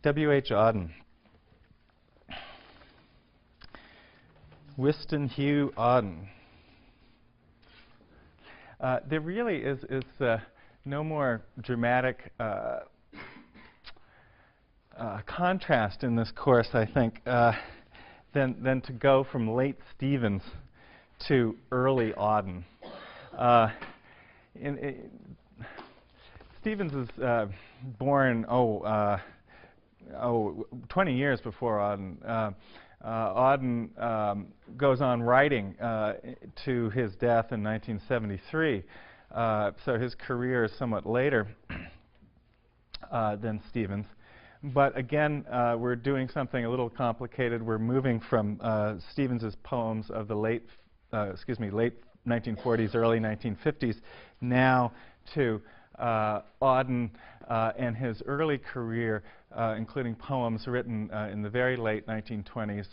W.H. Auden. Wystan Hugh Auden. There really is no more dramatic contrast in this course, I think, than to go from late Stevens to early Auden. Stevens is born 20 years before Auden. Auden goes on writing to his death in 1973, so his career is somewhat later than Stevens. But again, we're doing something a little complicated. We're moving from Stevens's poems of the late 1940s, early 1950s, now to Auden and his early career, including poems written in the very late 1920s,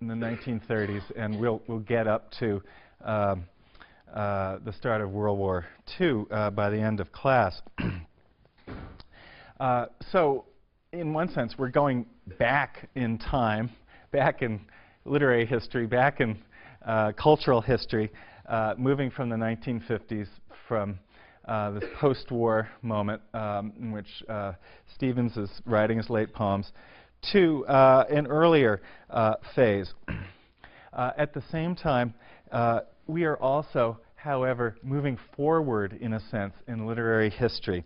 in the 1930s, and we'll get up to the start of World War II by the end of class. So, in one sense, we're going back in time, back in literary history, back in cultural history, moving from the 1950s, from this post-war moment in which Stevens is writing his late poems, to an earlier phase. At the same time, we are also, however, moving forward, in a sense, in literary history,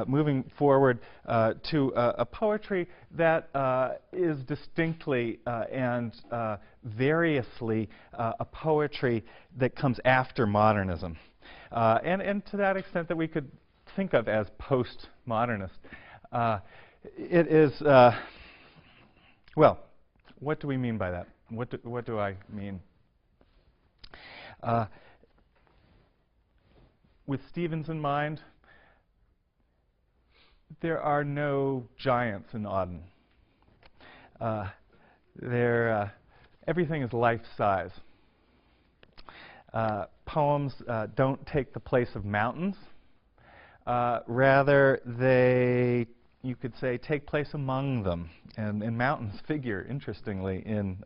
moving forward to a poetry that is distinctly and variously a poetry that comes after modernism. And to that extent that we could think of as postmodernist. It is, well, what do we mean by that? What do I mean? With Stevens in mind, there are no giants in Auden. Everything is life-size. Poems don't take the place of mountains. Rather, they, you could say, take place among them. And mountains figure, interestingly, in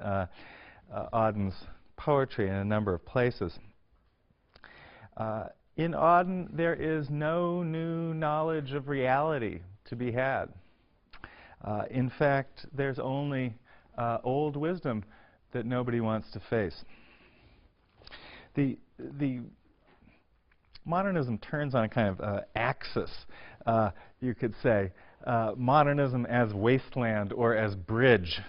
Auden's poetry in a number of places. In Auden, there is no new knowledge of reality to be had. In fact, there's only old wisdom that nobody wants to face. The modernism turns on a kind of axis, you could say. Modernism as wasteland or as bridge.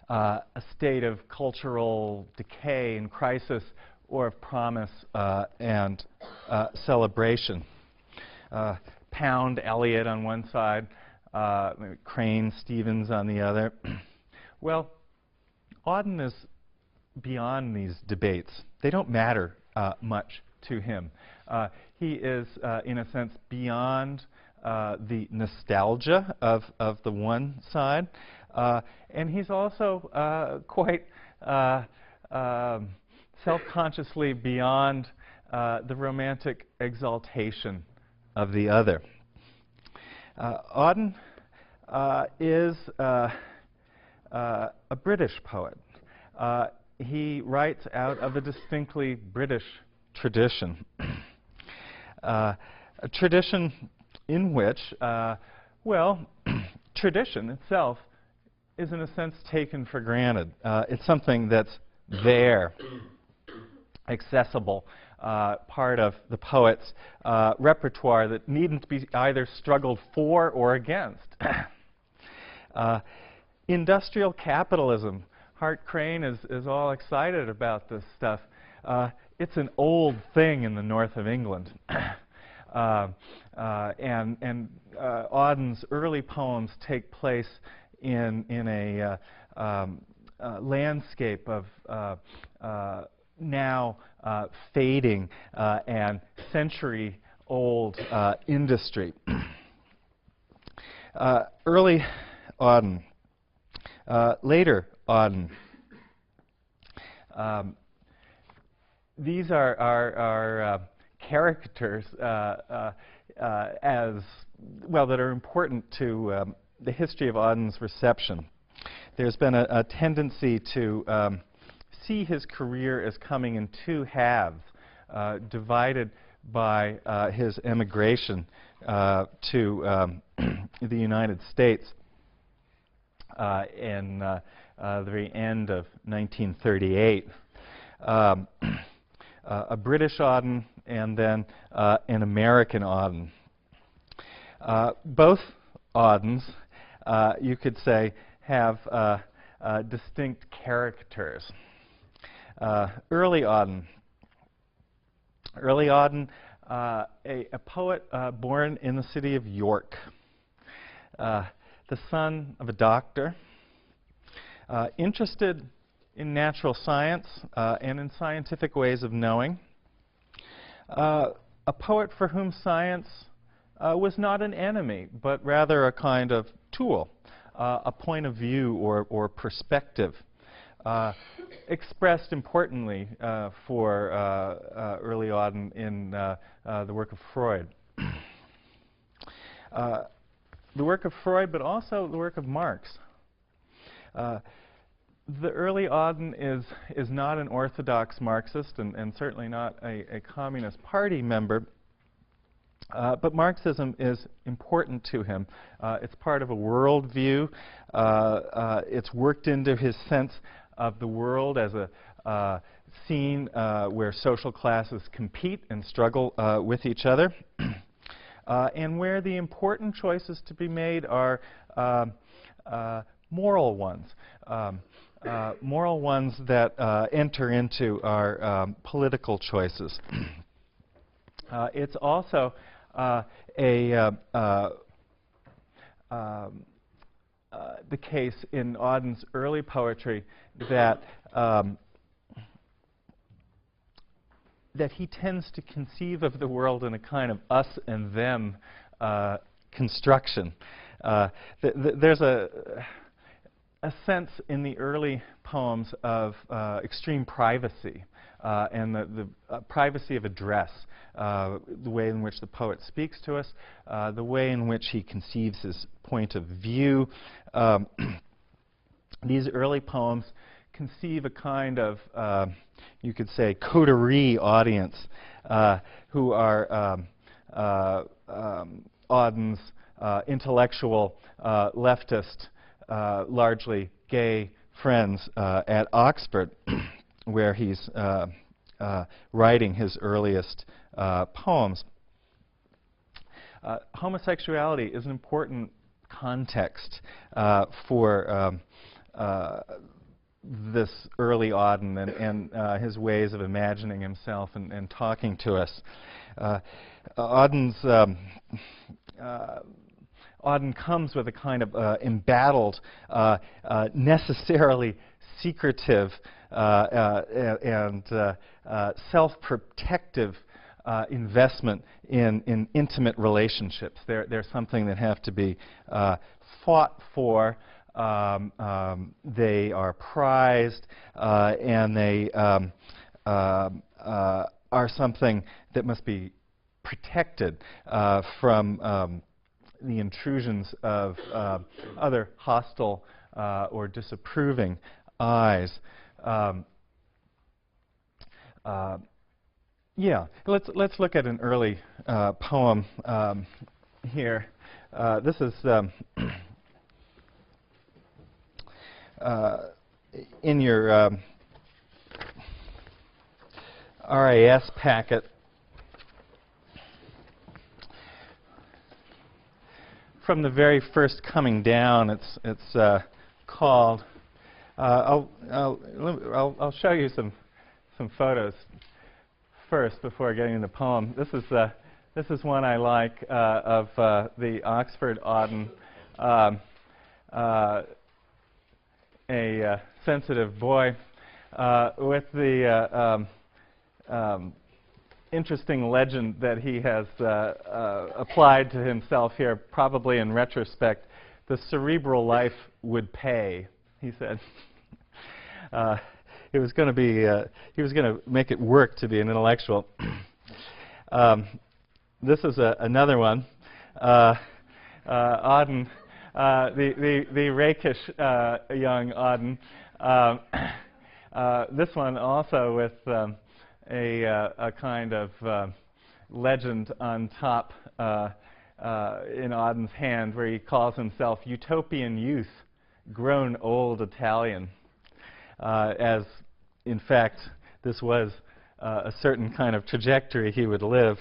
A state of cultural decay and crisis, or of promise and celebration. Pound Eliot on one side, maybe Crane, Stevens on the other. Well, Auden is beyond these debates. They don't matter much to him. He is, in a sense, beyond the nostalgia of the one side, and he's also quite self-consciously beyond the romantic exaltation of the other. Auden is a British poet. He writes out of a distinctly British tradition. A tradition in which, well, tradition itself is in a sense taken for granted. It's something that's there, accessible, part of the poet's repertoire that needn't be either struggled for or against. Industrial capitalism. Hart Crane is all excited about this stuff. It's an old thing in the north of England. And Auden's early poems take place in a landscape of now fading and century-old industry. Early Auden, later Auden. These are caricatures as well that are important to the history of Auden's reception. There's been a tendency to see his career as coming in two halves, divided by his emigration to the United States in the very end of 1938. A British Auden and then an American Auden. Both Audens, you could say, have distinct characters. Early Auden. Early Auden, a poet born in the city of York, the son of a doctor, interested in natural science and in scientific ways of knowing, a poet for whom science was not an enemy, but rather a kind of tool, a point of view or perspective, expressed importantly for early Auden in the work of Freud. The work of Freud, but also the work of Marx. The early Auden is not an orthodox Marxist and certainly not a Communist Party member, but Marxism is important to him. It's part of a worldview. It's worked into his sense of the world as a scene where social classes compete and struggle with each other, and where the important choices to be made are moral ones. Moral ones that enter into our political choices. It's also the case in Auden's early poetry that that he tends to conceive of the world in a kind of us and them construction. There's a sense in the early poems of extreme privacy and the privacy of address, the way in which the poet speaks to us, the way in which he conceives his point of view. These early poems conceive a kind of, you could say, coterie audience who are Auden's intellectual, leftist, largely gay friends at Oxford, where he's writing his earliest poems. Homosexuality is an important context for this early Auden and his ways of imagining himself and talking to us. Auden comes with a kind of embattled, necessarily secretive and self-protective investment in intimate relationships. They're something that have to be fought for. They are prized, and they are something that must be protected from the intrusions of other hostile or disapproving eyes. Yeah, let's look at an early poem here. This is in your RAS packet. From the very first coming down, it's called. I'll show you some photos first before getting into the poem. This is one I like of the Oxford Auden, a sensitive boy with the interesting legend that he has applied to himself here, probably in retrospect. The cerebral life would pay, he said. It was going to be, he was going to make it work to be an intellectual. This is another one. Auden the rakish young Auden. This one also with a kind of legend on top in Auden's hand, where he calls himself Utopian Youth, grown old Italian, as in fact this was a certain kind of trajectory he would live,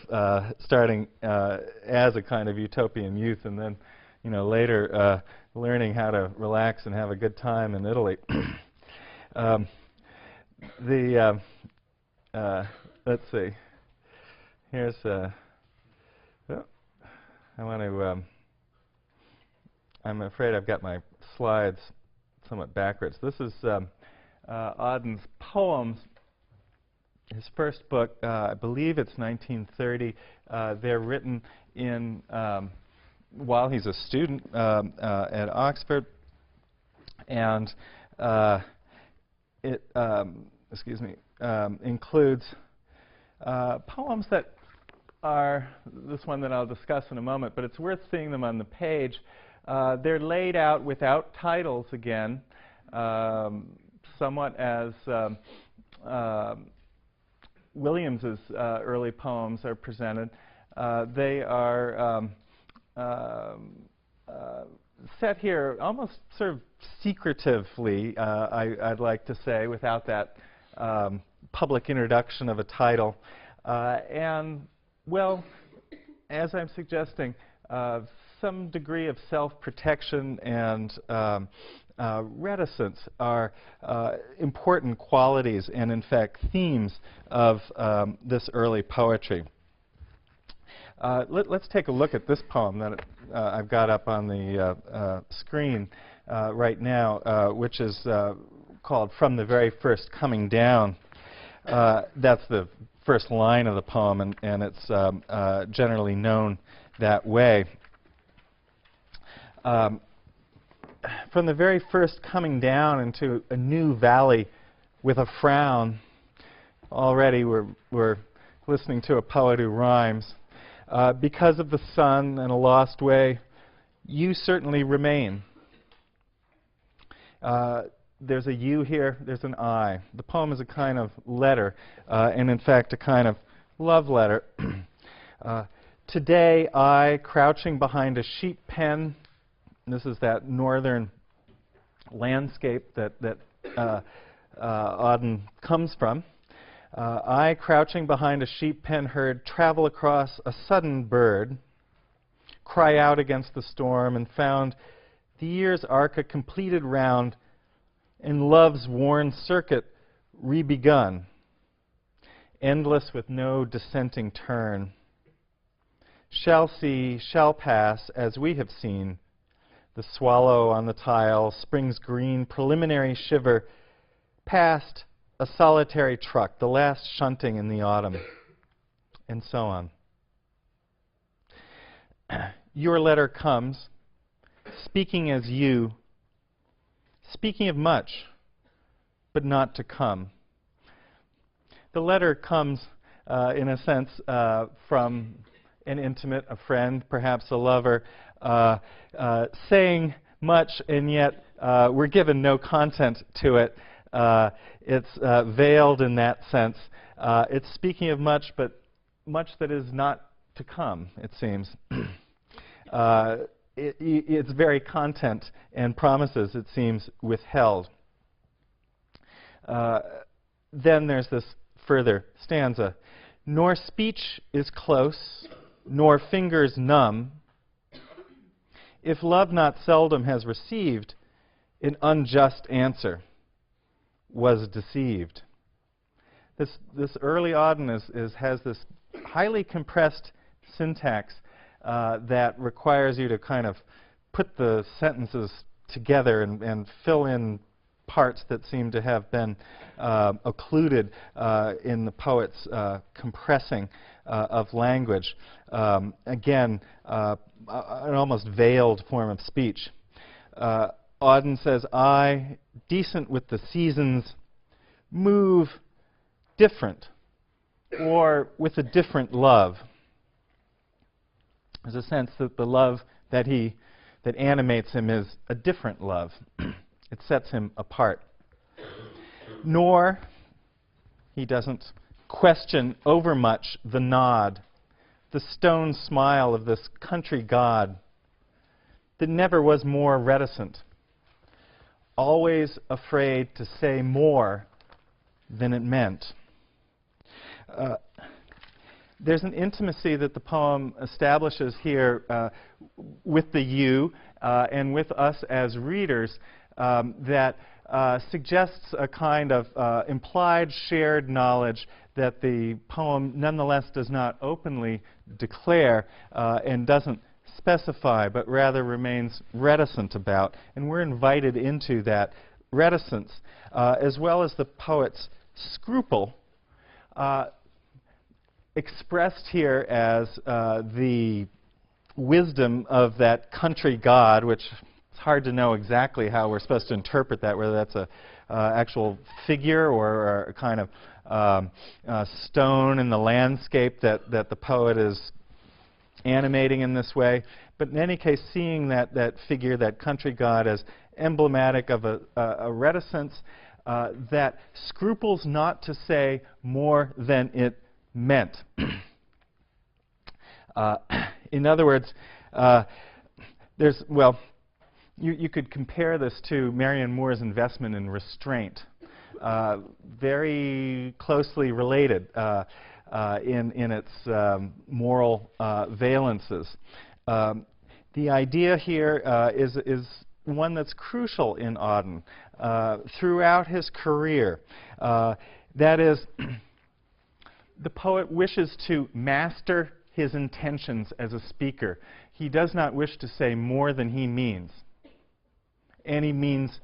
starting as a kind of utopian youth, and then, later learning how to relax and have a good time in Italy. Let's see. Here's I want to. I'm afraid I've got my slides somewhat backwards. This is Auden's poems. His first book, I believe it's 1930. They're written in while he's a student at Oxford, and it includes poems that are this one that I'll discuss in a moment, but it's worth seeing them on the page. They're laid out without titles again, somewhat as Williams's early poems are presented. They are set here almost sort of secretively, I'd like to say, without that public introduction of a title. And, well, as I'm suggesting, some degree of self-protection and reticence are important qualities and, in fact, themes of this early poetry. Let's take a look at this poem that I've got up on the screen right now, which is called From the Very First Coming Down. That's the first line of the poem, and it's generally known that way. From the very first coming down into a new valley with a frown, already we're listening to a poet who rhymes. Because of the sun and a lost way, you certainly remain. There's a you here, there's an I. The poem is a kind of letter, and in fact a kind of love letter. Today I, crouching behind a sheep pen, this is that northern landscape that Auden comes from. I, crouching behind a sheep pen, heard travel across a sudden bird, cry out against the storm, and found the year's arc a completed round, and love's worn circuit re-begun, endless with no dissenting turn. Shall see, shall pass, as we have seen, the swallow on the tile, spring's green preliminary shiver, past a solitary truck, the last shunting in the autumn, and so on. Your letter comes, speaking as you, speaking of much, but not to come. The letter comes, in a sense, from an intimate, a friend, perhaps a lover, saying much, and yet we're given no content to it. It's veiled in that sense. It's speaking of much, but much that is not to come, it seems. Its very content and promises, it seems, withheld. Then there's this further stanza. Nor speech is close, nor fingers numb, if love not seldom has received an unjust answer, was deceived. This early Auden has this highly compressed syntax that requires you to kind of put the sentences together and fill in parts that seem to have been occluded in the poet's compressing of language. Again, an almost veiled form of speech. Auden says, I, decent with the seasons, move different, or with a different love. There's a sense that the love that he that animates him is a different love. It sets him apart. Nor, he doesn't question overmuch the nod, the stone smile of this country god that never was more reticent, always afraid to say more than it meant. There's an intimacy that the poem establishes here with the you and with us as readers that suggests a kind of implied shared knowledge that the poem nonetheless does not openly declare and doesn't specify, but rather remains reticent about. And we're invited into that reticence, as well as the poet's scruple, expressed here as the wisdom of that country god, which it's hard to know exactly how we're supposed to interpret that, whether that's a actual figure or a kind of stone in the landscape that the poet is animating in this way. But in any case, seeing that figure, that country god, as emblematic of a reticence that scruples not to say more than it meant. In other words, there's, well, you could compare this to Marianne Moore's investment in restraint. Very closely related in its moral valences. The idea here is one that's crucial in Auden throughout his career. That is, the poet wishes to master his intentions as a speaker. He does not wish to say more than he means. And he means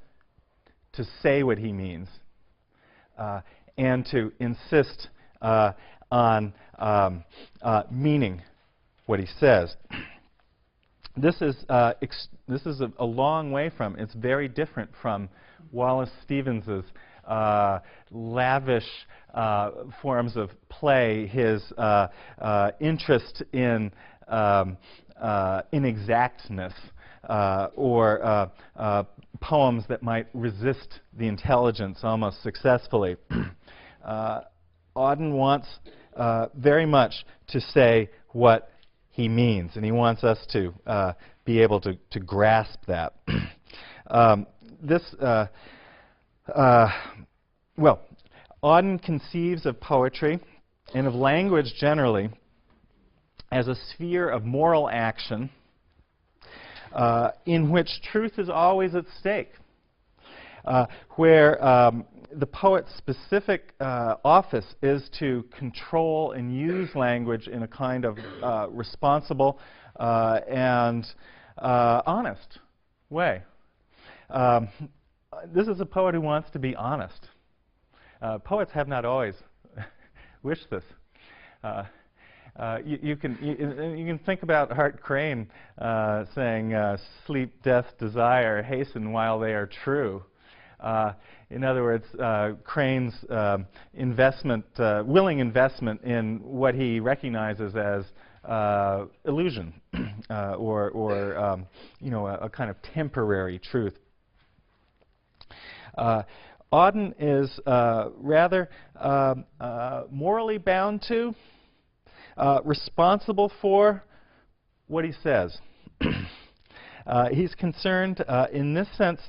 to say what he means and to insist on meaning what he says. This is a long way from, it's very different from Wallace Stevens's lavish forms of play, his interest in inexactness or poems that might resist the intelligence almost successfully. Auden wants very much to say what he means, and he wants us to be able to grasp that. Well, Auden conceives of poetry and of language generally as a sphere of moral action in which truth is always at stake, where the poet's specific office is to control and use language in a kind of responsible and honest way. This is a poet who wants to be honest. Poets have not always wished this. You can think about Hart Crane saying, "Sleep, death, desire, hasten while they are true." In other words, Crane's willing investment in what he recognizes as illusion, or a kind of temporary truth. Auden is rather morally bound to, responsible for what he says. He's concerned in this sense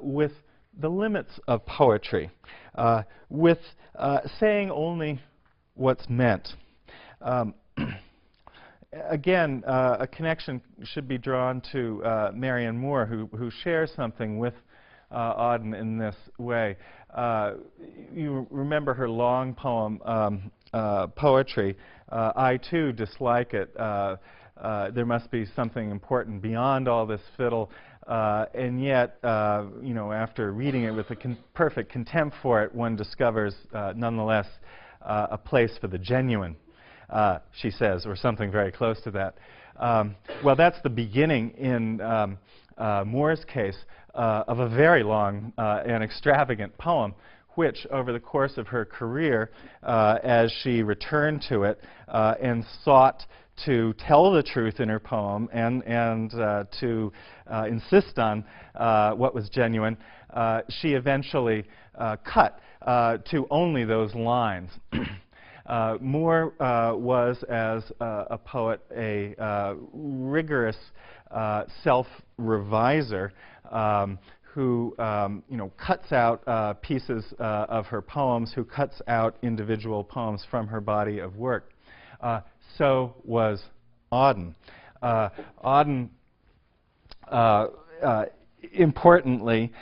with the limits of poetry, with saying only what's meant. Again, a connection should be drawn to Marianne Moore, who shares something with Auden in this way. You remember her long poem, Poetry. I too dislike it. There must be something important beyond all this fiddle. And yet, after reading it with a perfect contempt for it, one discovers, nonetheless, a place for the genuine, she says, or something very close to that. Well, that's the beginning in Moore's case of a very long and extravagant poem, which, over the course of her career, as she returned to it and sought to tell the truth in her poem and to insist on what was genuine, she eventually cut to only those lines. Moore was, as a poet, a rigorous self-reviser who cuts out pieces of her poems, who cuts out individual poems from her body of work. So was Auden. Auden, importantly,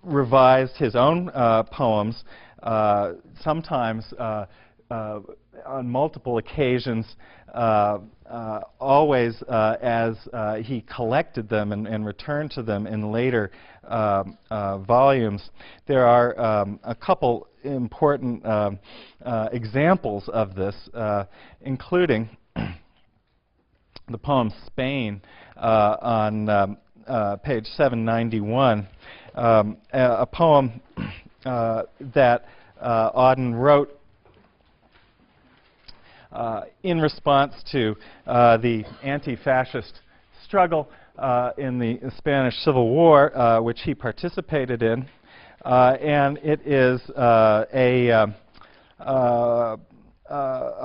revised his own poems, sometimes on multiple occasions, always as he collected them and returned to them in later volumes. There are a couple important examples of this, including the poem Spain on page 791, a poem that Auden wrote in response to the anti-fascist struggle in the Spanish Civil War, which he participated in. And it is a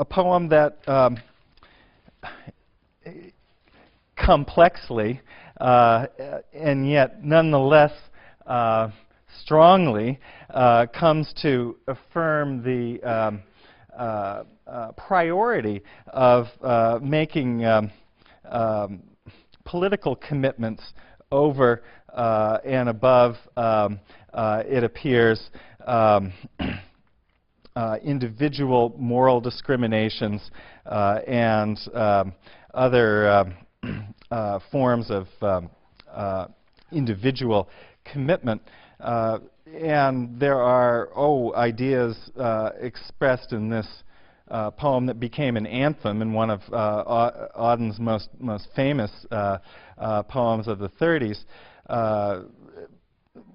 poem that complexly and yet nonetheless strongly comes to affirm the priority of making political commitments over and above, it appears, individual moral discriminations and other forms of individual commitment. And there are, ideas expressed in this poem that became an anthem in one of Auden's most famous poems of the 30s.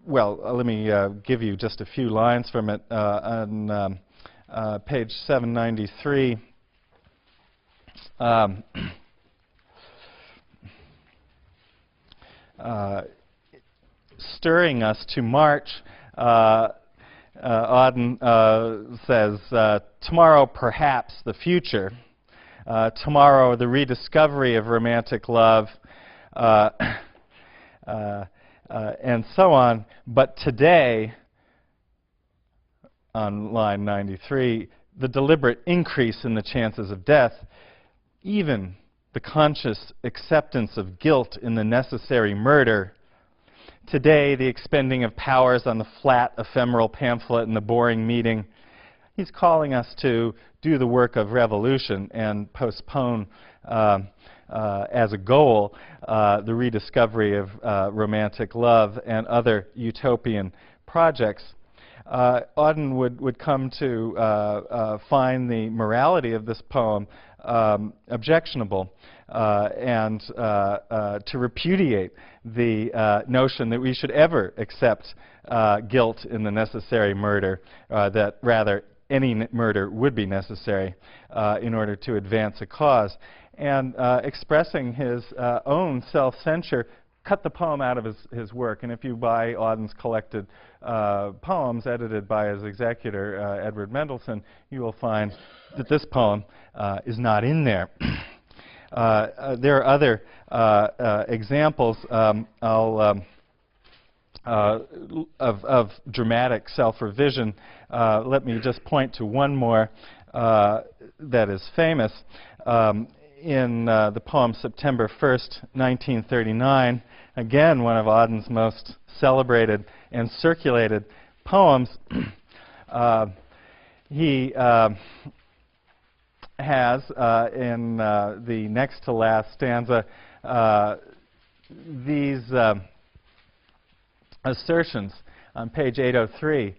Well, let me give you just a few lines from it. On page 793, stirring us to march, Auden says, tomorrow perhaps the future, tomorrow the rediscovery of romantic love, and so on. But today, on line 93, the deliberate increase in the chances of death, even the conscious acceptance of guilt in the necessary murder. Today, the expending of powers on the flat, ephemeral pamphlet and the boring meeting. He's calling us to do the work of revolution and postpone as a goal the rediscovery of romantic love and other utopian projects. Auden would come to find the morality of this poem objectionable and to repudiate the notion that we should ever accept guilt in the necessary murder, that rather any murder would be necessary in order to advance a cause. And expressing his own self-censure, cut the poem out of his work. And if you buy Auden's collected poems edited by his executor, Edward Mendelsohn, you will find that this poem is not in there. There are other examples of dramatic self-revision. Let me just point to one more that is famous. In the poem September 1st, 1939, again one of Auden's most celebrated and circulated poems, he has in the next to last stanza these assertions on page 803.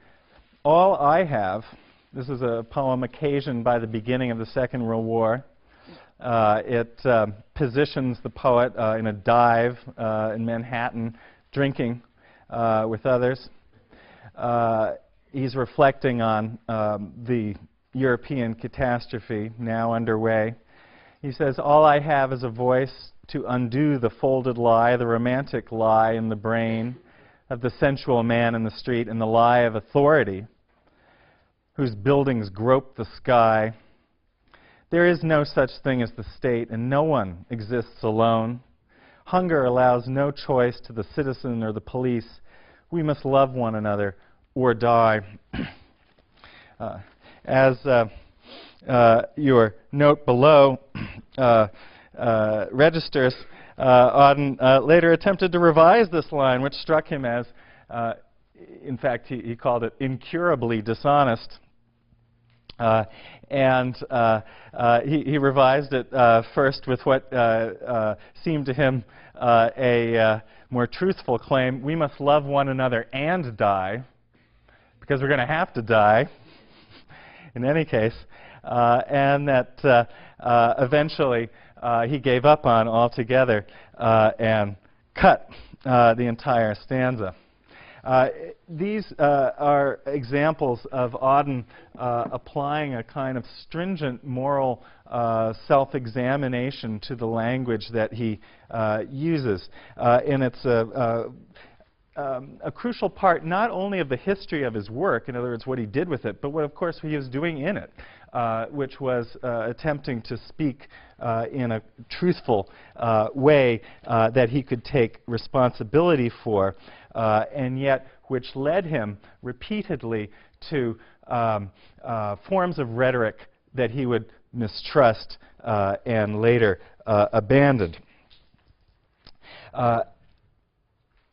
All I have, this is a poem occasioned by the beginning of the Second World War. It positions the poet in a dive in Manhattan, drinking with others. He's reflecting on the European catastrophe now underway. He says, all I have is a voice to undo the folded lie, the romantic lie in the brain of the sensual man in the street, and the lie of authority whose buildings grope the sky. There is no such thing as the state, and no one exists alone. Hunger allows no choice to the citizen or the police. We must love one another or die. As your note below registers, Auden later attempted to revise this line, which struck him as, in fact, he called it incurably dishonest. And he revised it first with what seemed to him a more truthful claim: we must love one another and die, because we're going to have to die in any case. And that eventually he gave up on altogether and cut the entire stanza. These are examples of Auden applying a kind of stringent moral self-examination to the language that he uses. And it's a crucial part not only of the history of his work, in other words, what he did with it, but what, of course, he was doing in it, which was attempting to speak in a truthful way that he could take responsibility for, and yet which led him repeatedly to forms of rhetoric that he would mistrust and later abandoned.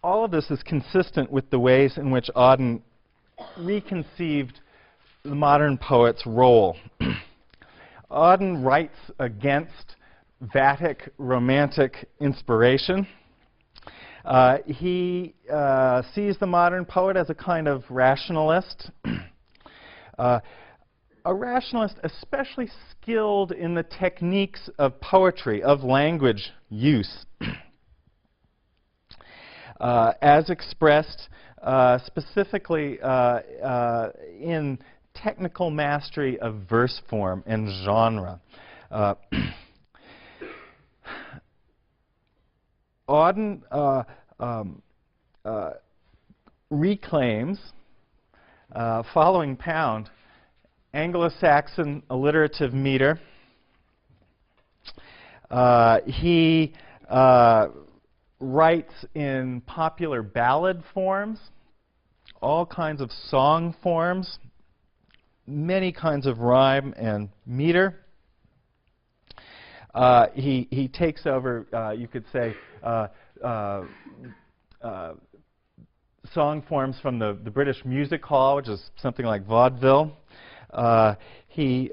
All of this is consistent with the ways in which Auden reconceived the modern poet's role. Auden writes against Vatic romantic inspiration. He sees the modern poet as a kind of rationalist, a rationalist especially skilled in the techniques of poetry, of language use, as expressed specifically in technical mastery of verse form and genre. Auden reclaims, following Pound, Anglo-Saxon alliterative meter. He writes in popular ballad forms, all kinds of song forms, many kinds of rhyme and meter. He takes over, you could say, song forms from the British Music Hall, which is something like vaudeville. He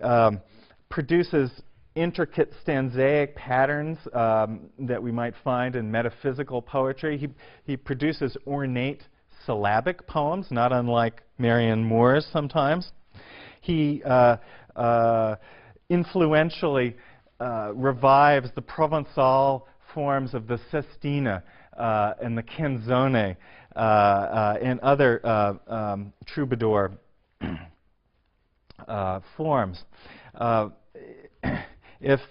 produces intricate stanzaic patterns that we might find in metaphysical poetry. He produces ornate syllabic poems, not unlike Marianne Moore's sometimes. He influentially revives the Provençal forms of the sestina and the canzone and other troubadour forms. If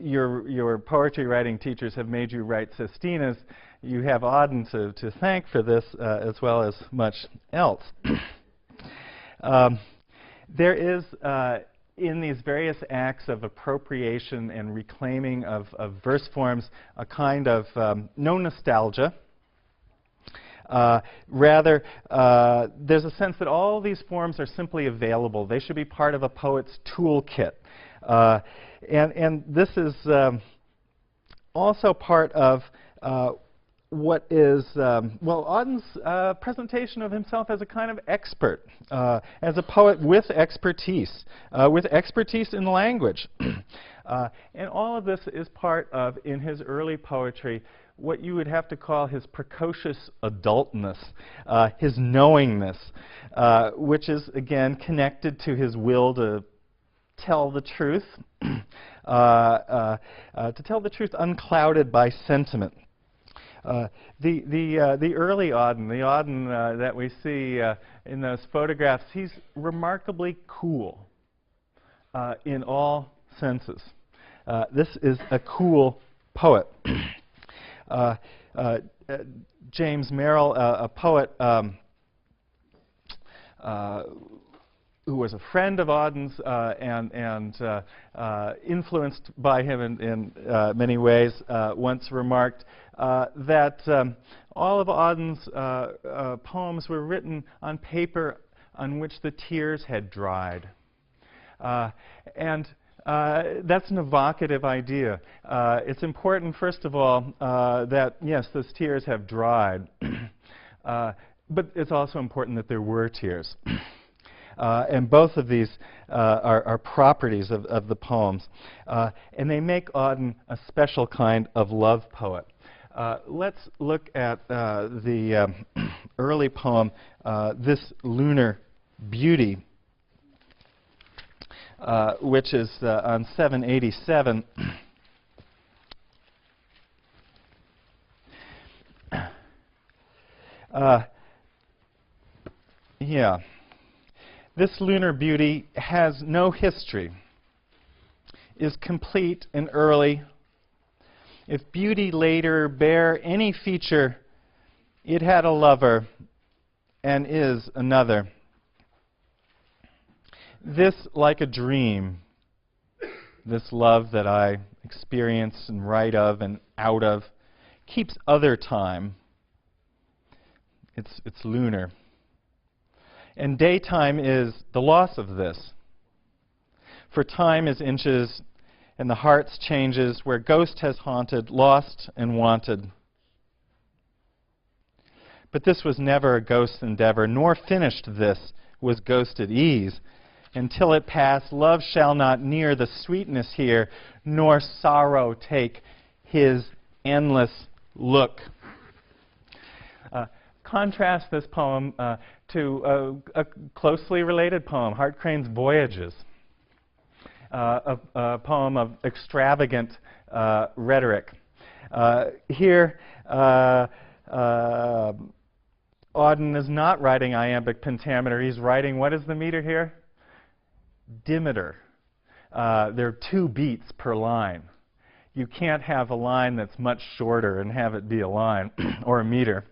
your poetry writing teachers have made you write sestinas, you have Auden to thank for this as well as much else. There is, in these various acts of appropriation and reclaiming of verse forms, a kind of no nostalgia. Rather, there's a sense that all these forms are simply available. They should be part of a poet's toolkit. And this is also part of what is, well, Auden's presentation of himself as a kind of expert, as a poet with expertise in language. And all of this is part of, in his early poetry, what you would have to call his precocious adultness, his knowingness, which is, again, connected to his will to tell the truth, to tell the truth unclouded by sentiment. The early Auden, the Auden that we see in those photographs, he's remarkably cool in all senses. This is a cool poet. James Merrill, a poet who was a friend of Auden's and influenced by him in many ways, once remarked that all of Auden's poems were written on paper on which the tears had dried. And that's an evocative idea. It's important, first of all, that, yes, those tears have dried. But it's also important that there were tears. And both of these are properties of the poems. And they make Auden a special kind of love poet. Let's look at the early poem, This Lunar Beauty, which is on 787. Yeah. This lunar beauty has no history, is complete and early. If beauty later bear any feature, it had a lover and is another. This like a dream, this love that I experience and write of and out of, keeps other time. It's lunar. And daytime is the loss of this. For time is inches, and the heart's changes where ghost has haunted, lost and wanted. But this was never a ghost's endeavor, nor finished this was ghost at ease. Until it pass, love shall not near the sweetness here, nor sorrow take his endless look. Contrast this poem to a closely related poem, Hart Crane's Voyages, a poem of extravagant rhetoric. Here, Auden is not writing iambic pentameter. He's writing, what is the meter here? Dimeter. There are 2 beats per line. You can't have a line that's much shorter and have it be a line or a meter.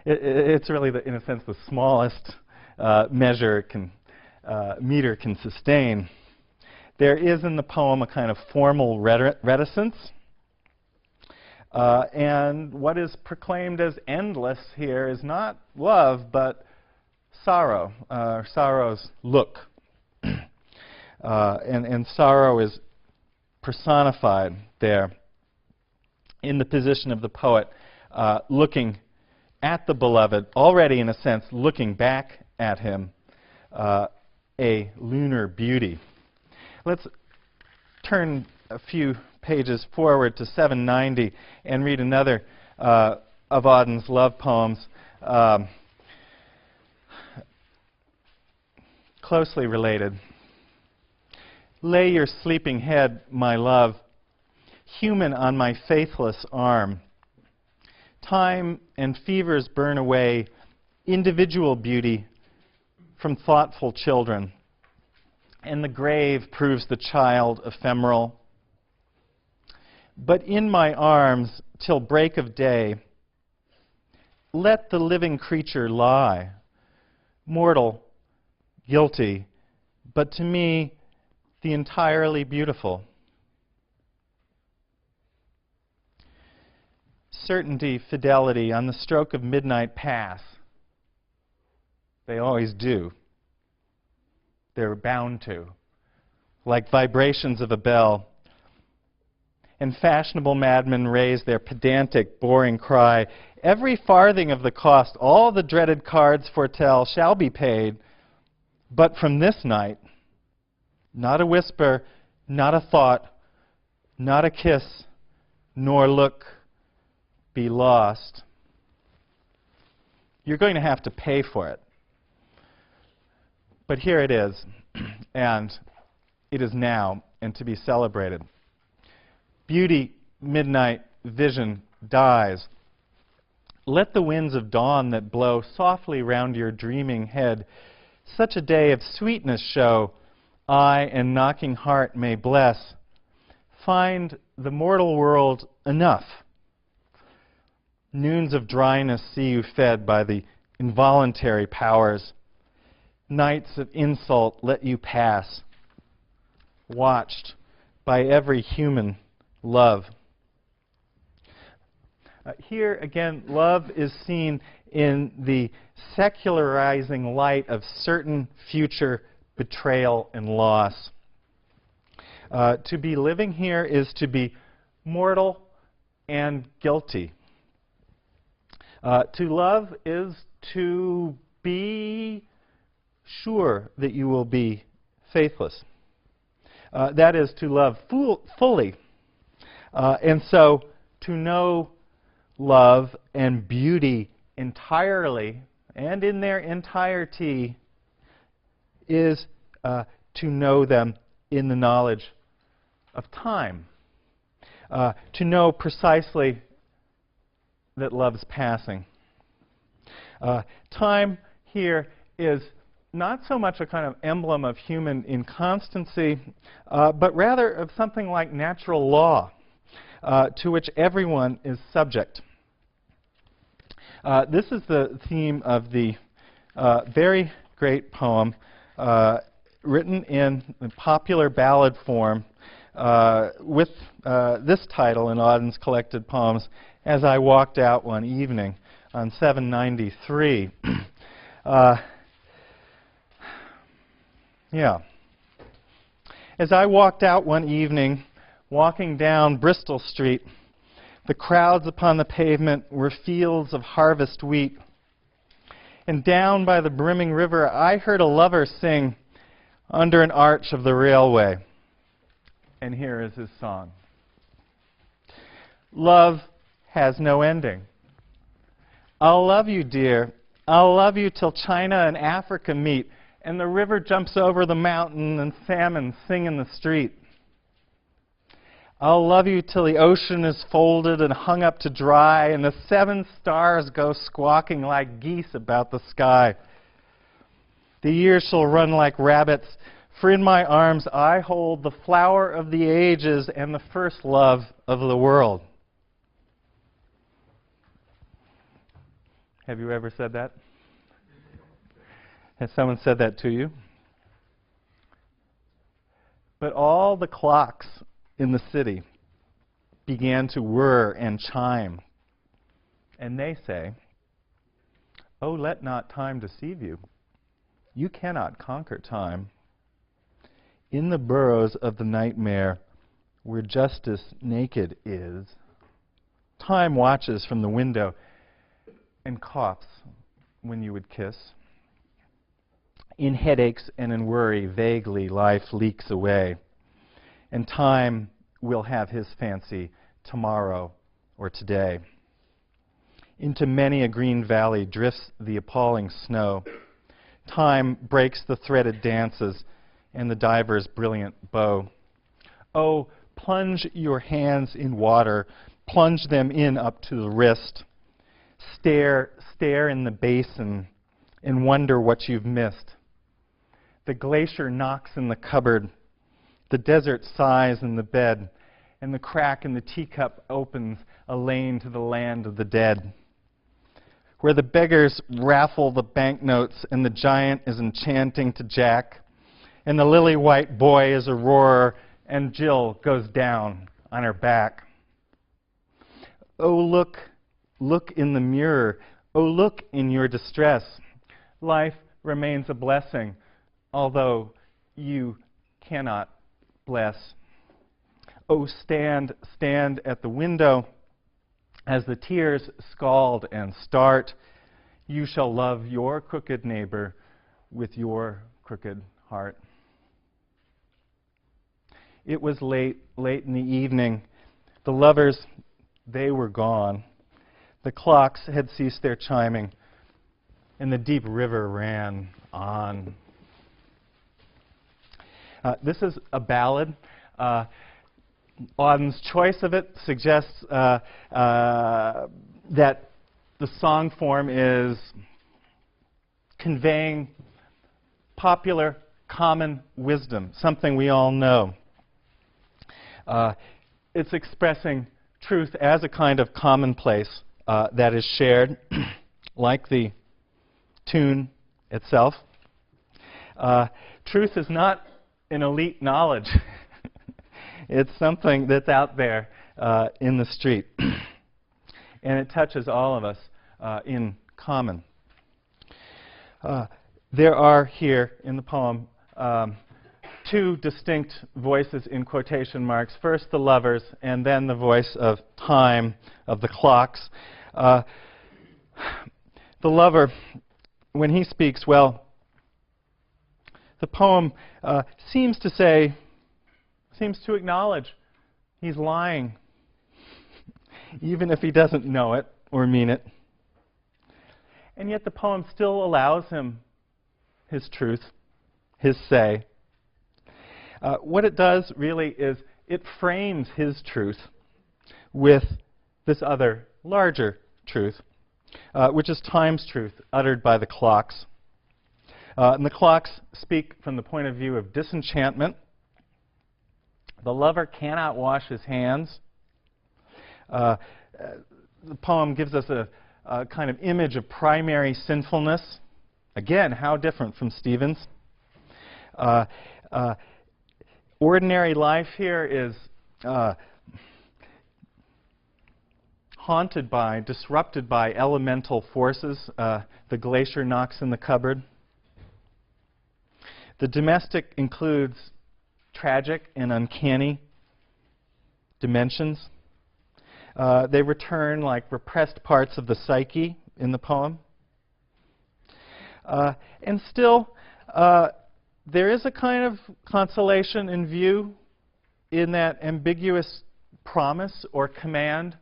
It's really, in a sense, the smallest meter can sustain. There is in the poem a kind of formal reticence. And what is proclaimed as endless here is not love, but sorrow, sorrow's look. And sorrow is personified there in the position of the poet, looking at the beloved, already in a sense looking back at him, a lunar beauty. Let's turn a few pages forward to 790 and read another of Auden's love poems, closely related. Lay your sleeping head, my love, human on my faithless arm. Time and fevers burn away individual beauty from thoughtful children, and the grave proves the child ephemeral. But in my arms till break of day, let the living creature lie, mortal, guilty, but to me the entirely beautiful. Certainty, fidelity, on the stroke of midnight pass. They always do. They're bound to, like vibrations of a bell. And fashionable madmen raise their pedantic, boring cry. Every farthing of the cost, all the dreaded cards foretell, shall be paid. But from this night, not a whisper, not a thought, not a kiss, nor look be lost. You're going to have to pay for it. But here it is, and it is now, and to be celebrated. Beauty, midnight, vision dies. Let the winds of dawn that blow softly round your dreaming head such a day of sweetness show, eye and knocking heart may bless. Find the mortal world enough. Noons of dryness see you fed by the involuntary powers. Nights of insult let you pass, watched by every human love. Here again, love is seen in the secularizing light of certain future betrayal and loss. To be living here is to be mortal and guilty. To love is to be sure that you will be faithless. That is to love fully. And so to know love and beauty entirely and in their entirety is to know them in the knowledge of time. To know precisely that love's passing. Time here is not so much a kind of emblem of human inconstancy, but rather of something like natural law, to which everyone is subject. This is the theme of the very great poem written in popular ballad form with this title in Auden's Collected Poems, As I Walked Out One Evening on 793. Yeah. As I walked out one evening, walking down Bristol Street, the crowds upon the pavement were fields of harvest wheat. And down by the brimming river, I heard a lover sing under an arch of the railway. And here is his song. Love has no ending. I'll love you, dear. I'll love you till China and Africa meet, and the river jumps over the mountain and salmon sing in the street. I'll love you till the ocean is folded and hung up to dry, and the 7 stars go squawking like geese about the sky. The years shall run like rabbits, for in my arms I hold the flower of the ages and the first love of the world. Have you ever said that? Has someone said that to you? But all the clocks in the city began to whir and chime. And they say, "Oh, let not time deceive you. You cannot conquer time. In the burrows of the nightmare, where justice naked is, time watches from the window and coughs when you would kiss. In headaches and in worry, vaguely life leaks away, and time will have his fancy tomorrow or today. Into many a green valley drifts the appalling snow. Time breaks the threaded dances and the diver's brilliant bow. Oh, plunge your hands in water, plunge them in up to the wrist. Stare in the basin and wonder what you've missed. The glacier knocks in the cupboard, the desert sighs in the bed, and the crack in the teacup opens a lane to the land of the dead, where the beggars raffle the banknotes and the giant is enchanting to Jack, and the lily-white boy is a roarer, and Jill goes down on her back. Oh, look in the mirror. Oh, look in your distress. Life remains a blessing, although you cannot bless. Oh, stand at the window. As the tears scald and start, you shall love your crooked neighbor with your crooked heart. It was late in the evening. The lovers, they were gone. The clocks had ceased their chiming, and the deep river ran on. This is a ballad. Auden's choice of it suggests that the song form is conveying popular common wisdom, something we all know. It's expressing truth as a kind of commonplace that is shared, like the tune itself. Truth is not an elite knowledge. It's something that's out there in the street. And it touches all of us in common. There are here in the poem two distinct voices in quotation marks. First the lovers, and then the voice of time, of the clocks. The lover, when he speaks, well, the poem seems to acknowledge he's lying, even if he doesn't know it or mean it. And yet the poem still allows him his truth, his say. What it does really is it frames his truth with this other larger truth, which is time's truth uttered by the clocks. And the clocks speak from the point of view of disenchantment. The lover cannot wash his hands. The poem gives us a kind of image of primary sinfulness. Again, how different from Stephen's. Ordinary life here is haunted by, disrupted by elemental forces. The glacier knocks in the cupboard. The domestic includes tragic and uncanny dimensions. They return like repressed parts of the psyche in the poem. And still, there is a kind of consolation in view in that ambiguous promise or command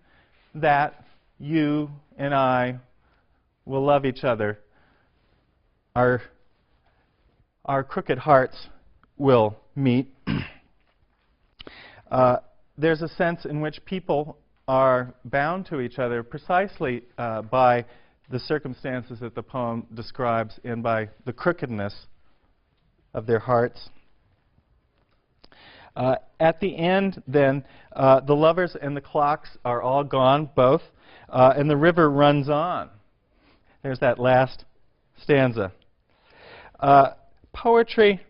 that you and I will love each other. Our crooked hearts will meet. There's a sense in which people are bound to each other precisely by the circumstances that the poem describes and by the crookedness of their hearts. At the end, then, the lovers and the clocks are all gone, both, and the river runs on. There's that last stanza. Poetry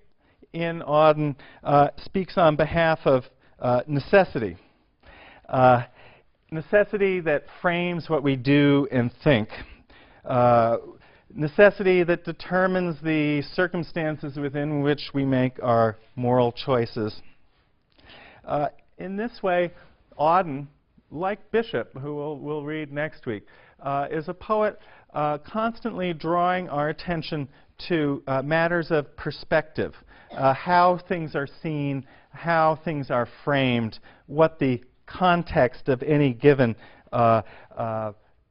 in Auden speaks on behalf of necessity. Necessity that frames what we do and think. Necessity that determines the circumstances within which we make our moral choices. In this way, Auden, like Bishop, who we'll read next week, is a poet constantly drawing our attention to matters of perspective, how things are seen, how things are framed, what the context of any given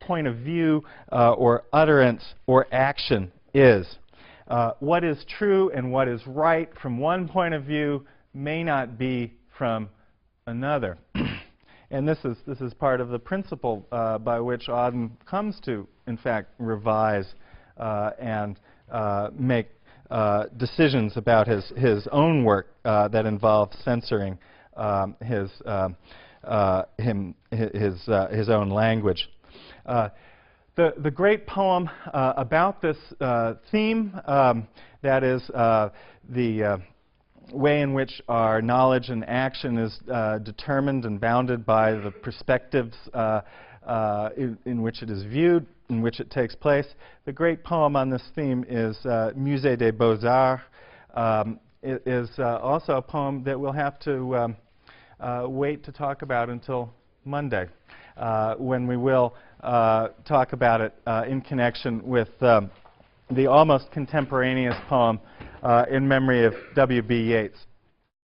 point of view or utterance or action is. What is true and what is right from one point of view may not be from another. And this is part of the principle by which Auden comes to, in fact, revise and make decisions about his own work that involve censoring his own language. The great poem about this theme, that is the way in which our knowledge and action is determined and bounded by the perspectives in which it is viewed, in which it takes place. The great poem on this theme is Musée des Beaux-Arts. It is also a poem that we'll have to wait to talk about until Monday, when we will talk about it in connection with the almost contemporaneous poem in memory of W.B. Yeats.